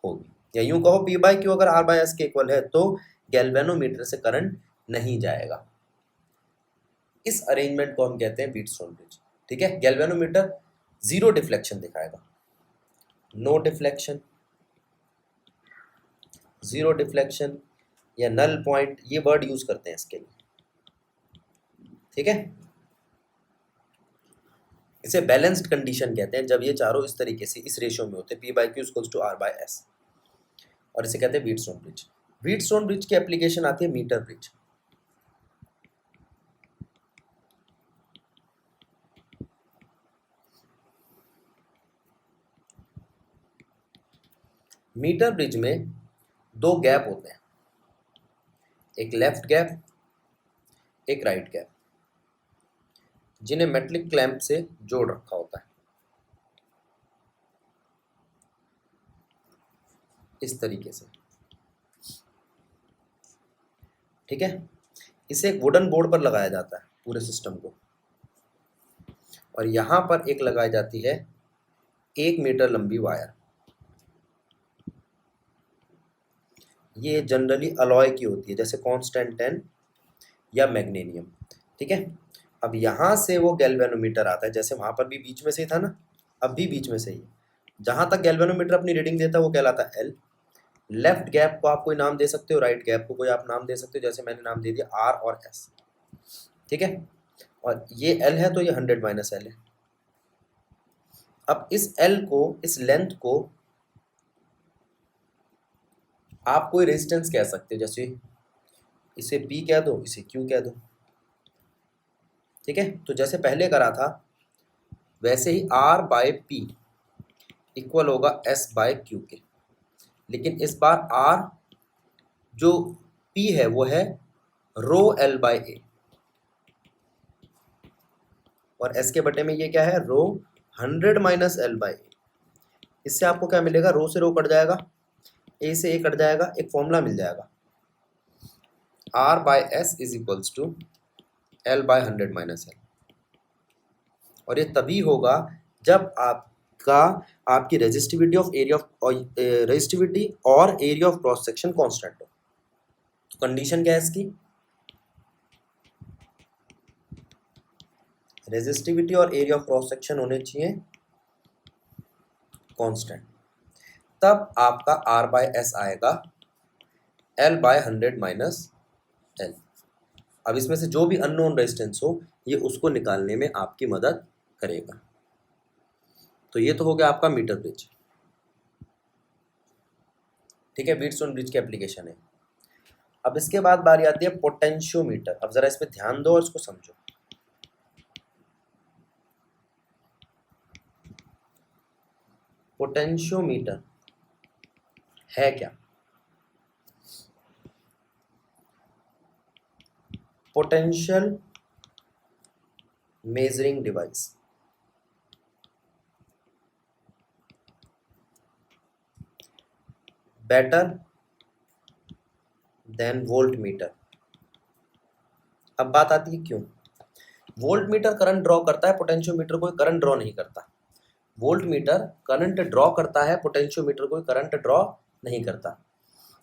S1: होगी, या यूं कहो P/Q अगर R/S के इक्वल है तो गैल्वेनोमीटर से करंट नहीं जाएगा। इस अरेंजमेंट को हम कहते हैं व्हीटस्टोन ब्रिज। ठीक है, गैल्वेनोमीटर 0 डिफ्लेक्शन दिखाएगा, नो डिफ्लेक्शन, 0 डिफ्लेक्शन या नल पॉइंट, ये वर्ड यूज करते हैं इसके लिए। ठीक है, इसे बैलेंस्ड कंडीशन कहते हैं जब ये चारों इस तरीके से इस रेशियो में होते हैं, P/Q = R/S, और इसे कहते हैं व्हीटस्टोन ब्रिज। व्हीटस्टोन ब्रिज की एप्लीकेशन आती है मीटर ब्रिज। मीटर ब्रिज में 2 गैप होते हैं, एक लेफ्ट गैप, एक राइट गैप, जिन्हें मेटलिक क्लैंप से जोड़ रखा होता है इस तरीके से। ठीक है, इसे एक वुडन बोर्ड पर लगाया जाता है पूरे सिस्टम को, और यहां पर एक लगाई जाती है 1 मीटर लंबी वायर। ये जनरली अलॉय की होती है, जैसे कॉन्स्टेंटाइन या मैग्नीशियम। ठीक है, अब यहाँ से वो गैल्वेनोमीटर आता है, जैसे वहाँ पर भी बीच में से ही था ना, अब भी बीच में से ही, जहाँ तक गैल्वेनोमीटर अपनी रीडिंग देता है वो कहलाता है L। लेफ्ट गैप को आप कोई नाम दे सकते हो, राइट गैप को कोई आप नाम दे सकते हो, जैसे मैंने नाम दे दिया R और S। ठीक है, और ये L है तो ये 100 - L है। अब इस L को, इस लेंथ को आप कोई रेजिस्टेंस कह सकते हो, जैसे इसे P कह दो, इसे Q कह दो। ठीक है, तो जैसे पहले करा था वैसे ही R/P इक्वल होगा S/Q के, लेकिन इस बार R जो P है वो है ρL/A, और S के बटे में ये क्या है, रो 100 - L/A। इससे आपको क्या मिलेगा, रो से रो कट जाएगा, A से A कट जाएगा, एक फॉर्मूला मिल जाएगा, R/S = L/100 - L। और ये तभी होगा जब आपकी रेजिस्टिविटी और area of cross section constant हो। तो कंडीशन क्या है इसकी, रेजिस्टिविटी और एरिया ऑफ क्रॉस सेक्शन होने चाहिए कांस्टेंट, तब आपका R/S आएगा L/100 - L। अब इसमें से जो भी अननोन रेजिस्टेंस हो ये उसको निकालने में आपकी मदद करेगा। तो ये तो हो गया आपका मीटर ब्रिज। ठीक है, व्हीटस्टोन ब्रिज की एप्लीकेशन है। अब इसके बाद बारी आती है पोटेंशियोमीटर। अब जरा इस पे ध्यान दो और इसको समझो। पोटेंशियोमीटर है क्या? Potential measuring device. Better than volt meter. अब बात आती है क्यों। वोल्ट मीटर करंट ड्रॉ करता है, पोटेंशियोमीटर कोई करंट ड्रॉ नहीं करता। वोल्ट मीटर करंट ड्रॉ करता है, पोटेंशियोमीटर कोई करंट ड्रॉ नहीं करता।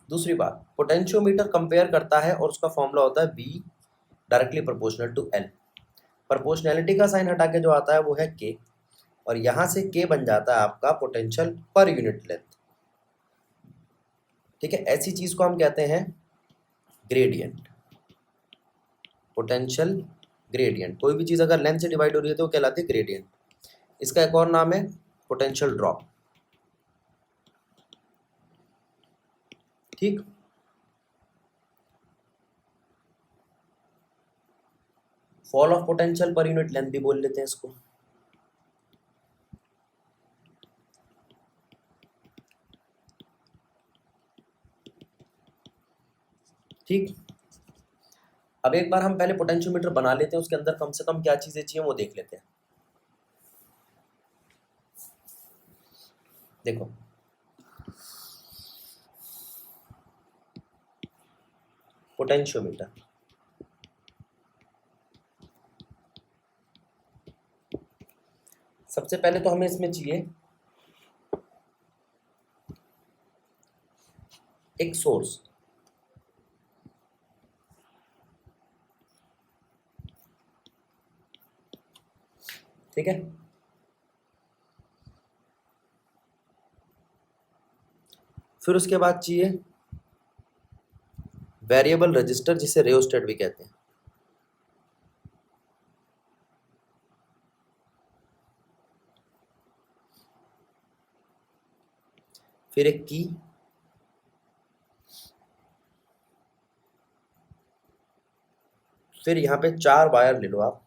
S1: दूसरी बात, पोटेंशियोमीटर कंपेयर करता है और उसका फॉर्मूला होता है V directly proportional to L। Proportionality का साइन हटा के जो आता है वो है K, और यहां से K बन जाता है आपका पोटेंशियल पर यूनिट लेंथ। ठीक है, ऐसी चीज को हम कहते हैं ग्रेडियंट, पोटेंशियल ग्रेडियंट। कोई भी चीज अगर लेंथ से डिवाइड हो रही है तो वो कहलाती है ग्रेडियंट। इसका एक और नाम है पोटेंशियल ड्रॉप। ठीक, fall of potential per unit length भी बोल लेते हैं इसको। ठीक, अब एक बार हम पहले पोटेंशियोमीटर बना लेते हैं, उसके अंदर कम से कम क्या चीजें चाहिए वो देख लेते हैं। देखो, पोटेंशियोमीटर, सबसे पहले तो हमें इसमें चाहिए एक सोर्स। ठीक है, फिर उसके बाद चाहिए वेरिएबल रजिस्टर, जिसे रियोस्टेट भी कहते हैं। फिर एक की, फिर यहां पे 4 वायर ले लो आप,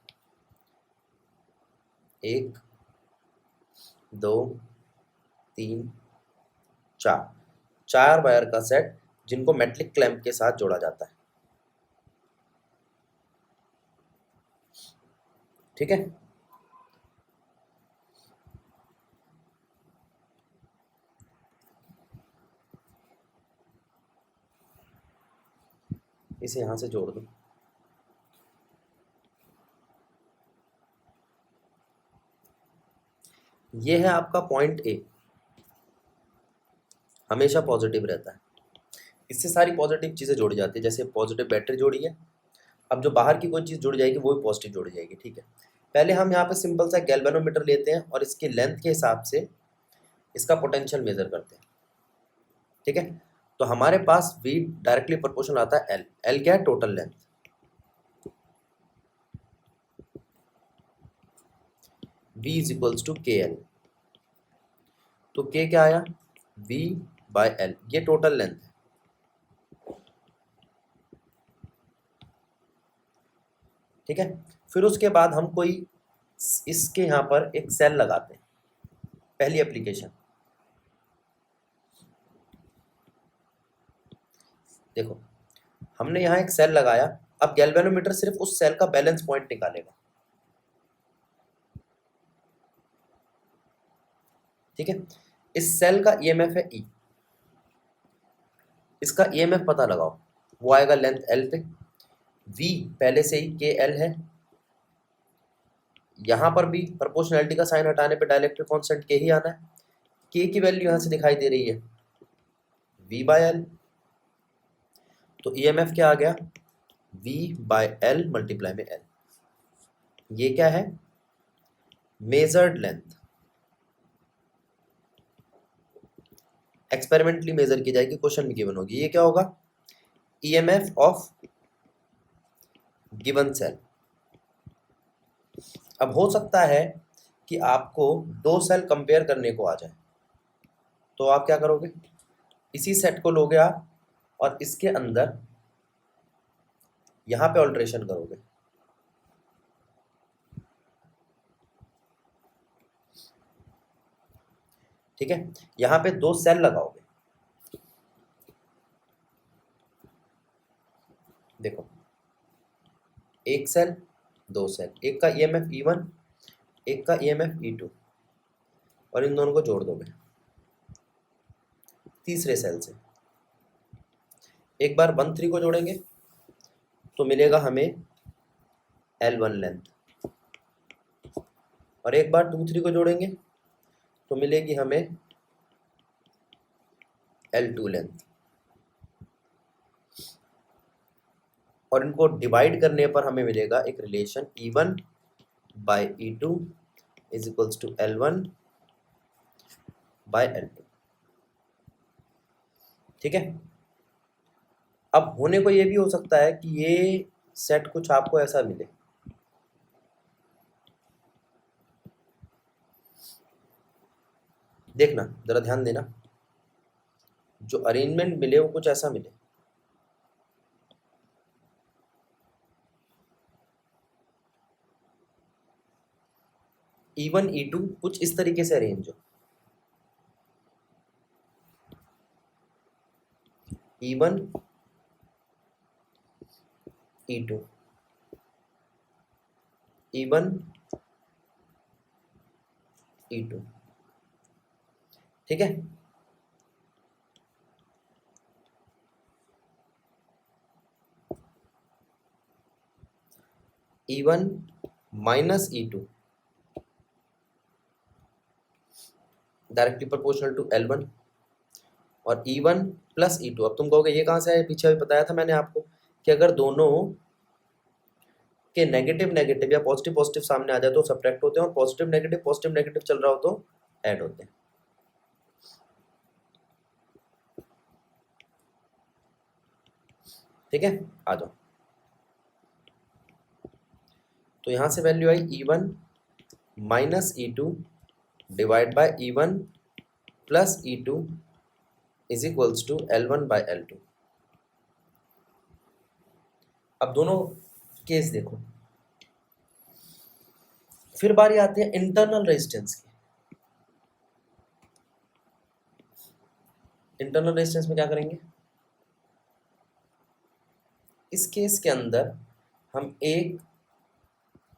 S1: 1 2 3 4, 4 वायर का सेट जिनको मेटलिक क्लैंप के साथ जोड़ा जाता है। ठीक है, इसे यहां से जोड़ दो। ये है आपका पॉइंट ए, हमेशा पॉजिटिव रहता है। इससे सारी पॉजिटिव चीजें जोड़ी जाती है, जैसे पॉजिटिव बैटरी जोड़ी है। अब जो बाहर की कोई चीज जुड़ जाएगी वो भी पॉजिटिव जोड़ी जाएगी। ठीक है, पहले हम यहाँ पे सिंपल सा गैल्वेनोमीटर लेते हैं और इसकी लेंथ के हिसाब से इसका पोटेंशियल मेजर करते हैं। ठीक है, तो हमारे पास V डायरेक्टली प्रोपोर्शनल आता है L। L क्या है? Total length. V is equals to KL। तो K क्या आया? V बाय L, ये टोटल लेंथ है। ठीक है, फिर उसके बाद हम कोई इसके यहाँ पर एक सेल लगाते हैं, पहली एप्लीकेशन। देखो, हमने यहाँ एक सेल लगाया। अब गैल्वेनोमीटर सिर्फ उस सेल का बैलेंस पॉइंट निकालेगा। ठीक है, इस सेल का ईएमएफ है E। इसका ईएमएफ पता लगाओ, वो आएगा लेंथ L पे। V पहले से ही KL है। यहां पर भी प्रोपोर्शनैलिटी का साइन हटाने पे डाइलेक्ट्रिक कांस्टेंट K ही आना है। K की वैल्यू यहां से दिखाई दे रही है V बाय L। तो ईएमएफ क्या आ गया? V बाय L मल्टीप्लाई में L। ये क्या है? मेजर्ड लेंथ, एक्सपेरिमेंटली मेजर की जाएगी, क्वेश्चन में गिवन होगी। ये क्या होगा? EMF of given cell. अब हो सकता है कि आपको 2 सेल कंपेयर करने को आ जाए, तो आप क्या करोगे? इसी सेट को लोगे आप और इसके अंदर यहां पे ऑल्ट्रेशन करोगे। ठीक है, यहां पे 2 सेल लगाओगे। देखो, एक सेल, 2 सेल, एक का ईएमएफ E1, एक का ईएमएफ E2, और इन दोनों को जोड़ दोगे तीसरे सेल से। एक बार 1 3 को जोड़ेंगे तो मिलेगा हमें L1 लेंथ, और एक बार 2 3 को जोड़ेंगे तो मिलेगी हमें L2 लेंथ, और इनको डिवाइड करने पर हमें मिलेगा एक relation E1 by E2 is equals to L1 by L2। ठीक है। अब होने को ये भी हो सकता है कि ये सेट कुछ आपको ऐसा मिले, देखना जरा ध्यान देना, जो अरेंजमेंट मिले वो कुछ ऐसा मिले। E1 E2 कुछ इस तरीके से अरेंज हो, E1 E2 E1 E2। ठीक है। E1 minus E2 directly proportional to L1, और E1 प्लस E2। अब तुम कहोगे ये कहाँ से है, पीछे अभी बताया था मैंने आपको कि अगर दोनों के नेगेटिव नेगेटिव या पॉजिटिव पॉजिटिव सामने आ जाए तो सब्ट्रैक्ट होते हैं, और पॉजिटिव नेगेटिव चल रहा हो तो ऐड होते हैं। ठीक है, आ जाओ। तो यहां से वैल्यू आई E1 minus E2 divide by E1 plus E2 is equals to L1 by L2। अब दोनों केस देखो, फिर बारी आती है इंटरनल रेजिस्टेंस की। इंटरनल रेजिस्टेंस में क्या करेंगे, इस केस के अंदर हम एक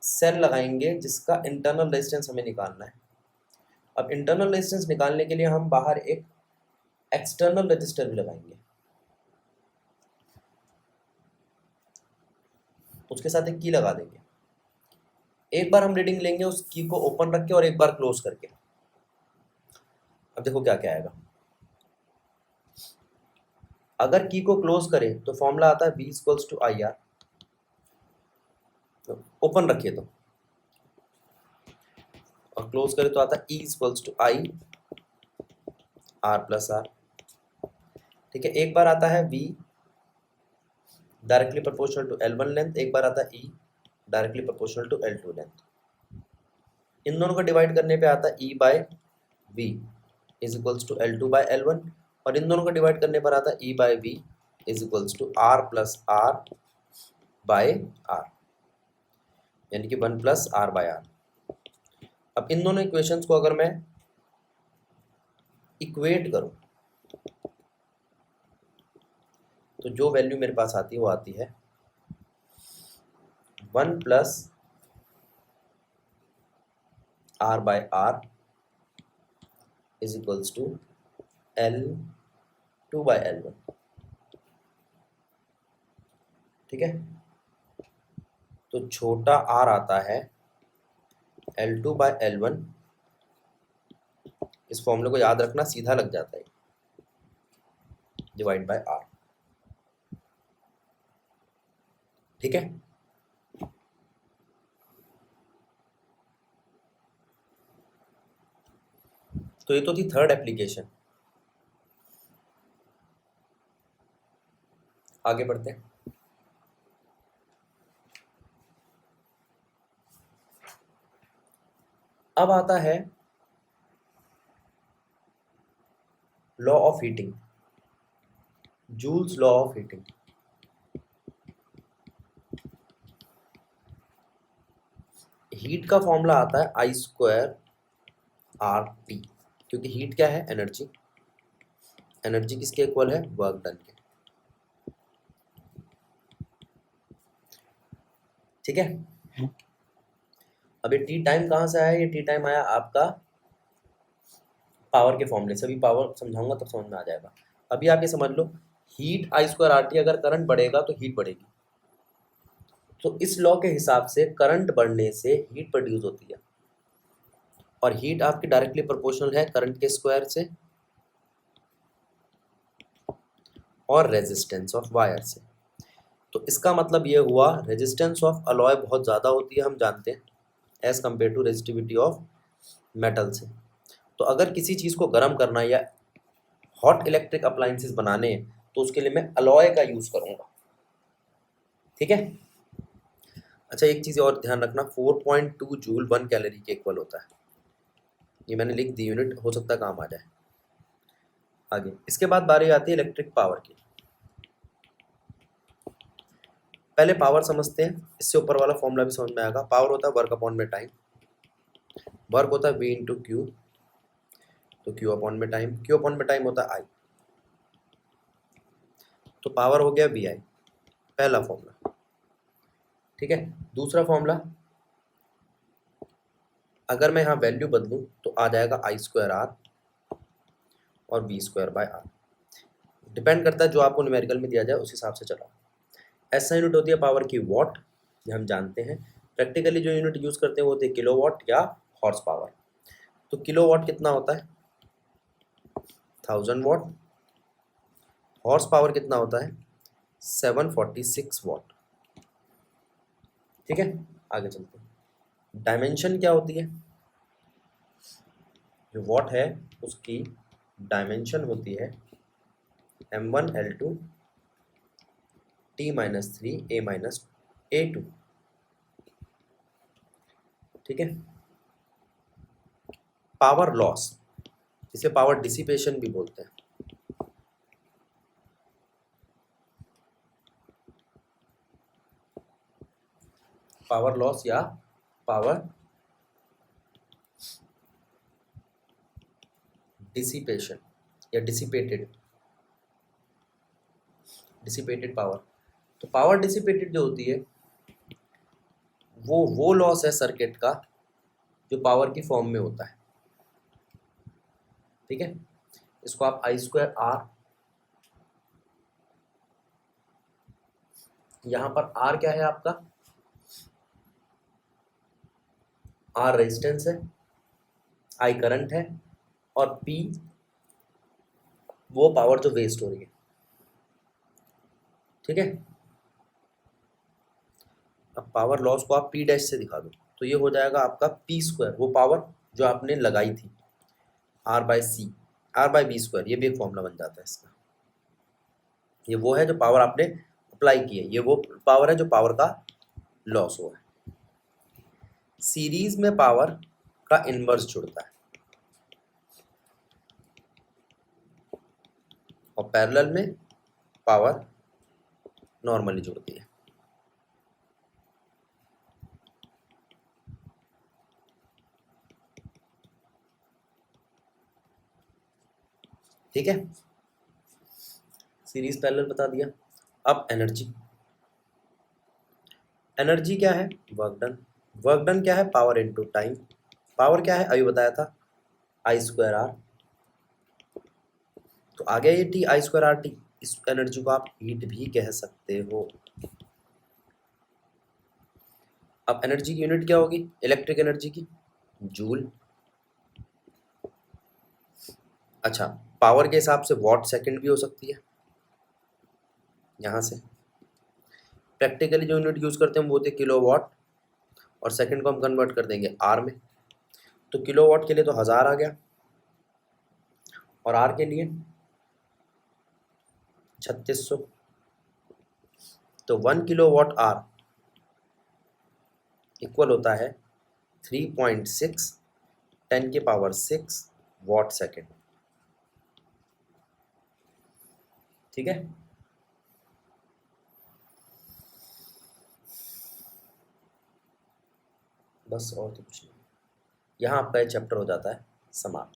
S1: सेल लगाएंगे जिसका इंटरनल रेजिस्टेंस हमें निकालना है। अब इंटरनल रेजिस्टेंस निकालने के लिए हम बाहर एक एक्सटर्नल रजिस्टर भी लगाएंगे, उसके साथ एक की लगा देंगे। एक बार हम रीडिंग लेंगे उस की को ओपन रख के और एक बार क्लोज करके। अब देखो क्या क्या आएगा। अगर की को क्लोज करें तो फॉर्मूला आता है V equals to I R, open रखिए तो, और क्लोज करें तो आता है E equals to I R plus R. ठीक है, एक बार आता है V directly proportional to L1 length, एक बार आता है E directly proportional to L2 length. इन दोनों को डिवाइड करने पे आता है E by V is equals to L2 by L1, और इन दोनों को डिवाइड करने पर आता है E by V is equals to R plus R by R, यानी कि 1 प्लस R बाय R। अब इन दोनों इक्वेशंस को अगर मैं इक्वेट करूं तो जो वैल्यू मेरे पास आती है वो आती है 1 plus R by R is equals to L2 by L1। ठीक है, तो छोटा r आता है L2 बाय L1। इस फॉर्मूले को याद रखना, सीधा लग जाता है, डिवाइड बाय r। ठीक है, तो ये तो थी थर्ड एप्लीकेशन। आगे बढ़ते हैं। अब आता है law of heating, joules law of heating. Heat का फॉर्मूला आता है I स्क्वायर RT, क्योंकि हीट क्या है, एनर्जी। एनर्जी किसके इक्वल है, वर्क डन के। ठीक है, अब ये टी टाइम कहाँ से आया, ये टी टाइम आया आपका पावर के फॉर्मूले से। अभी पावर समझाऊंगा तब समझ में आ जाएगा। अभी आप ये समझ लो, हीट I स्क्वायर RT, अगर करंट बढ़ेगा तो हीट बढ़ेगी। तो इस लॉ के हिसाब से करंट बढ़ने से हीट प्रोड्यूस होती है। और हीट आपकी डायरेक्टली प्रोपोर्शनल है करंट के स्क्वायर से और रेजिस्टेंस ऑफ वायर से। तो इसका मतलब ये हुआ रेजिस्टेंस ऑफ अलॉय बहुत ज़्यादा होती है, हम जानते हैं, as compare to resistivity of metal से। तो अगर किसी चीज़ को गर्म करना है या हॉट इलेक्ट्रिक अप्लाइंसेस बनाने हैं तो उसके लिए मैं अलॉय का यूज़ करूँगा। ठीक है। अच्छा, एक चीज़ और ध्यान रखना, 4.2 जूल 1 कैलोरी के इक्वल होता है। ये मैंने लिख दी यूनिट, हो सकता है काम आ जाए आगे। इसके बाद बारी आती है इलेक्ट्रिक पावर की। पहले पावर समझते हैं, इससे ऊपर वाला फॉर्मूला भी समझ में आएगा। पावर होता है वर्क अपॉन में टाइम, वर्क होता है V इंटू क्यू, तो क्यू अपॉन में टाइम, क्यू अपॉन में टाइम होता है आई, तो पावर हो गया VI, पहला फॉर्मूला। ठीक है। दूसरा फॉर्मूला, अगर मैं यहाँ वैल्यू बदलूँ तो आ जाएगा आई स्क्वायर आर और V square by R. Depend करता है जो आपको न्यूमेरिकल में दिया जाए उस हिसाब से चलाओ। ऐसा यूनिट होती है पावर की वॉट, ये हम जानते हैं। प्रैक्टिकली जो यूनिट यूज़ करते हैं वो होती है किलोवाट या हॉर्स पावर। तो किलोवाट कितना होता है 1000 वॉट, हॉर्स पावर कितना होता है 746 वॉट। ठीक है, आगे चलते हैं। डायमेंशन क्या होती है, जो वॉट है उसकी डायमेंशन होती है M1 L2 T-3 A-A2। ठीक है। पावर लॉस, इसे पावर डिसिपेशन भी बोलते हैं। पावर लॉस या पावर डिसिपेशन या डिसिपेटेड पावर। तो पावर डिसिपेटेड जो होती है वो लॉस है सर्किट का जो पावर की फॉर्म में होता है। ठीक है, इसको आप आई स्क्वायर आर, यहां पर आर क्या है आपका, आर रेजिस्टेंस है, आई करंट है और पी वो पावर जो वेस्ट हो रही है। ठीक है। अब पावर लॉस को आप पी डैश से दिखा दो तो ये हो जाएगा आपका पी स्क्वायर, वो पावर जो आपने लगाई थी, R by C, R by B square, ये भी एक फॉर्मूला बन जाता है इसका। ये वो है जो पावर आपने अप्लाई की है, ये वो पावर है जो पावर का लॉस हुआ है। सीरीज में पावर का इनवर्स जुड़ता है और पैरेलल में पावर नॉर्मली जुड़ती है। ठीक है, सीरीज पैरेलल बता दिया। अब एनर्जी, एनर्जी क्या है वर्क डन, वर्क डन क्या है पावर इनटू टाइम, पावर क्या है अभी बताया था आई स्क्वायर आर, तो आ गया ये T I square R T. इस एनर्जी को आप हीट भी कह सकते हो। अब एनर्जी की यूनिट क्या होगी इलेक्ट्रिक एनर्जी की, जूल। अच्छा, पावर के हिसाब से वॉट सेकंड भी हो सकती है यहाँ से। प्रैक्टिकली जो यूनिट यूज़ करते हैं वो होती है किलो वॉट और सेकंड को हम कन्वर्ट कर देंगे आर में। तो किलो वॉट के लिए तो 1000 आ गया और आर के लिए 3600। तो 1 किलो वॉट आर इक्वल होता है 3.6 10⁻⁶ वॉट सेकेंड। ठीक है। बस और तो कुछ नहीं, यहाँ आपका ये चैप्टर हो जाता है समाप्त।